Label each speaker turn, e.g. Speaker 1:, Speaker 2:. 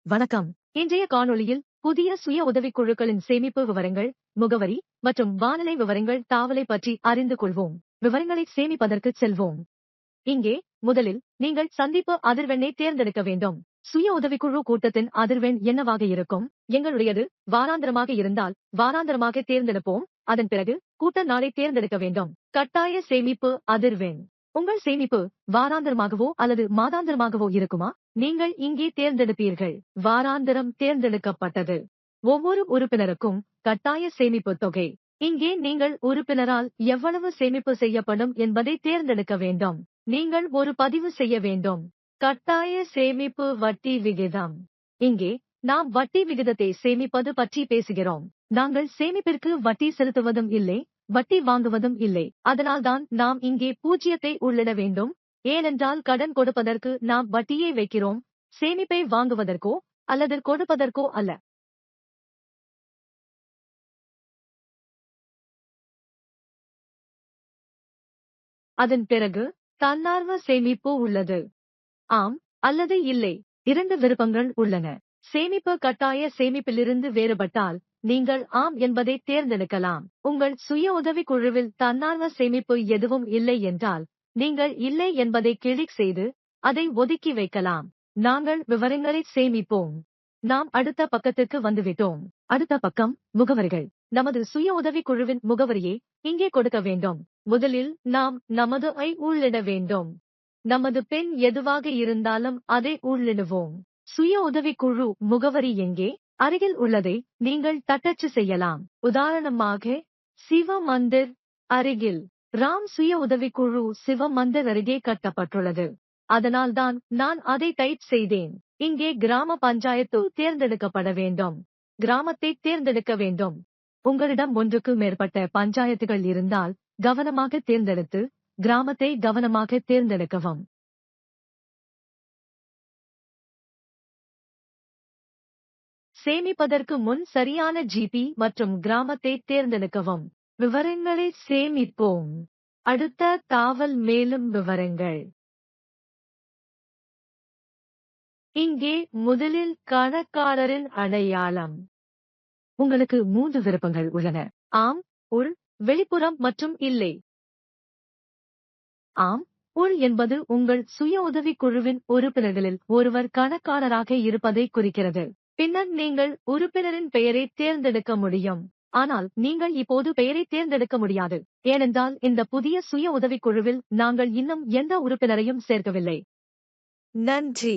Speaker 1: வணக்கம். இன்றைய காணொளியில் புதிய சுய உதவிக்குழுக்களின் சேமிப்பு விவரங்கள், முகவரி மற்றும் வானிலை விவரங்கள் தாவலை பற்றி அறிந்து கொள்வோம். விவரங்களை சேமிப்பதற்கு செல்வோம். இங்கே முதலில் நீங்கள் சந்திப்பு அதிர்வெண்ணை தேர்ந்தெடுக்க வேண்டும். சுய உதவிக்குழு கூட்டத்தின் அதிர்வெண் என்னவாக இருக்கும்? எங்களுடையது வாராந்திரமாக இருந்தால் வாராந்திரமாக தேர்ந்தெடுப்போம். அதன் பிறகு கூட்ட நாளை தேர்ந்தெடுக்க வேண்டும். கட்டாய சேமிப்பு அதிர்வெண். உங்கள் சேமிப்பு வாராந்திரமாகவோ அல்லது மாதாந்திரமாகவோ இருக்குமா? நீங்கள் இங்கே தேர்ந்தெடுப்பீர்கள். வாராந்திரம் தேர்ந்தெடுக்கப்பட்டது. ஒவ்வொரு உறுப்பினருக்கும் கட்டாய சேமிப்பு தொகை. இங்கே நீங்கள் உறுப்பினரால் எவ்வளவு சேமிப்பு செய்யப்படும் என்பதை தேர்ந்தெடுக்க வேண்டும். நீங்கள் ஒரு பதிவு செய்ய வேண்டும். கட்டாய சேமிப்பு வட்டி விகிதம். இங்கே நாம் வட்டி விகிதத்தை சேமிப்பது பற்றி பேசுகிறோம். நாங்கள் சேமிப்பிற்கு வட்டி செலுத்துவதும் இல்லை, வட்டி வாங்குவதும் இல்லை. அதனால்தான் நாம் இங்கே 0 உள்ளிட வேண்டும். ஏனென்றால் கடன் கொடுப்பதற்கு நாம் வட்டியை வைக்கிறோம், சேமிப்பை வாங்குவதற்கோ அல்லது கொடுப்பதற்கோ அல்ல. அதன் பிறகு தன்னார்வ சேமிப்பு உள்ளது. ஆம் அல்லது இல்லை, 2 விருப்பங்கள் உள்ளன. சேமிப்பு கட்டாய சேமிப்பிலிருந்து வேறுபட்டால் நீங்கள் ஆம் என்பதை தேர்ந்தெடுக்கலாம். உங்கள் சுய உதவிக் குழுவில் தன்னார்வ சேமிப்பு எதுவும் இல்லை என்றால் நீங்கள் இல்லை என்பதை கிளிக் செய்து அதை ஒதுக்கி வைக்கலாம். நாங்கள் விவரங்களை சேமிப்போம். நாம் அடுத்த பக்கத்திற்கு வந்துவிட்டோம். அடுத்த பக்கம் முகவரிகள். நமது சுய உதவிக் குழுவின் முகவரியை இங்கே கொடுக்க வேண்டும். முதலில் நாம் நமது உள்ளிட வேண்டும். நமது பெண் எதுவாக இருந்தாலும் அதை உள்ளிடுவோம். சுய உதவிக்குழு முகவரி எங்கே? அருகில் உள்ளதை நீங்கள் தட்டச்சு செய்யலாம். உதாரணமாக சிவ மந்திர் அருகில். ராம் சுய உதவிக்குழு சிவ மந்திர் அருகே கட்டப்பட்டுள்ளது. அதனால்தான் நான் அதை டைப் செய்தேன். இங்கே கிராம பஞ்சாயத்து தேர்ந்தெடுக்கப்பட வேண்டும். கிராமத்தை தேர்ந்தெடுக்க வேண்டும். உங்களிடம் ஒன்றுக்கு மேற்பட்ட பஞ்சாயத்துகள் இருந்தால் கவனமாக தேர்ந்தெடுத்து கிராமத்தை கவனமாக தேர்ந்தெடுக்கவும். சேமிப்பதற்கு முன் சரியான ஜிபி மற்றும் கிராமத்தை தேர்ந்தெடுக்கவும். விவரங்களை சேமிப்போம். அடுத்த தாவல் மேலும் விவரங்கள். இங்கே முதலில் கணக்காளரின் அடையாளம். உங்களுக்கு 3 விருப்பங்கள் உள்ளன. ஆம், உள், வெளிப்புறம் மற்றும் இல்லை. ஆம், உள் என்பது உங்கள் சுய உதவிக் குழுவின் உறுப்பினர்களில் ஒருவர் கணக்காளராக இருப்பதை குறிக்கிறது. பின்னர் நீங்கள் உறுப்பினரின் பெயரை தேர்ந்தெடுக்க முடியும். ஆனால் நீங்கள் இப்போது பெயரை தேர்ந்தெடுக்க முடியாது. ஏனென்றால் இந்த புதிய சுய உதவிக் குழுவில் நாங்கள் இன்னும் எந்த உறுப்பினரையும் சேர்க்கவில்லை. நன்றி.